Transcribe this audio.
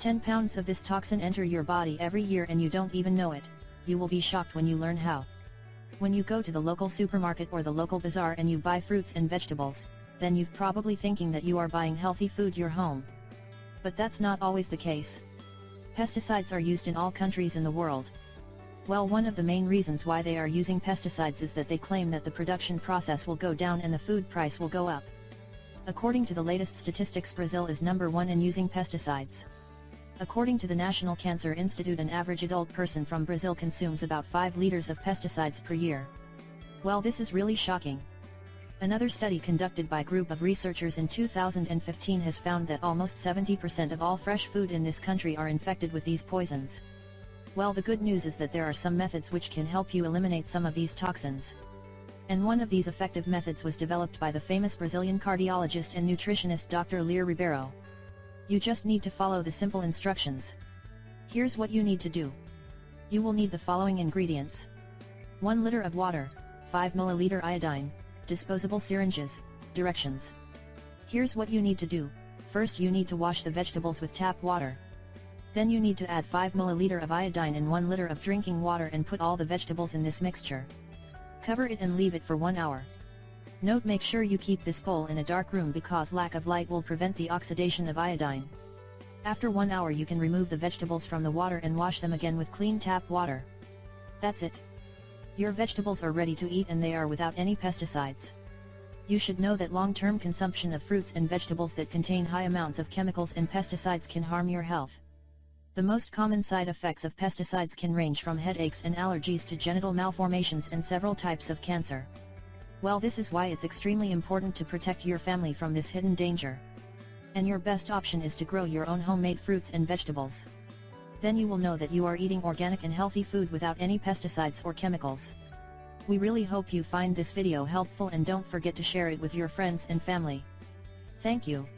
£10 of this toxin enter your body every year and you don't even know it. You will be shocked when you learn how. When you go to the local supermarket or the local bazaar and you buy fruits and vegetables, then you've probably thinking that you are buying healthy food your home. But that's not always the case. Pesticides are used in all countries in the world. Well, one of the main reasons why they are using pesticides is that they claim that the production process will go down and the food price will go up. According to the latest statistics, Brazil is #1 in using pesticides. According to the National Cancer Institute, an average adult person from Brazil consumes about 5 liters of pesticides per year. Well, this is really shocking. Another study conducted by a group of researchers in 2015 has found that almost 70% of all fresh food in this country are infected with these poisons. Well, the good news is that there are some methods which can help you eliminate some of these toxins. And one of these effective methods was developed by the famous Brazilian cardiologist and nutritionist Dr. Leir Ribeiro. You just need to follow the simple instructions. Here's what you need to do. You will need the following ingredients: 1 liter of water, 5 ml iodine, disposable syringes. Directions. Here's what you need to do. First, you need to wash the vegetables with tap water. Then you need to add 5 ml of iodine in 1 liter of drinking water and put all the vegetables in this mixture. Cover it and leave it for 1 hour. Note: make sure you keep this bowl in a dark room because lack of light will prevent the oxidation of iodine. After 1 hour you can remove the vegetables from the water and wash them again with clean tap water. That's it. Your vegetables are ready to eat and they are without any pesticides. You should know that long-term consumption of fruits and vegetables that contain high amounts of chemicals and pesticides can harm your health. The most common side effects of pesticides can range from headaches and allergies to genital malformations and several types of cancer. Well, this is why it's extremely important to protect your family from this hidden danger. And your best option is to grow your own homemade fruits and vegetables. Then you will know that you are eating organic and healthy food without any pesticides or chemicals. We really hope you find this video helpful and don't forget to share it with your friends and family. Thank you.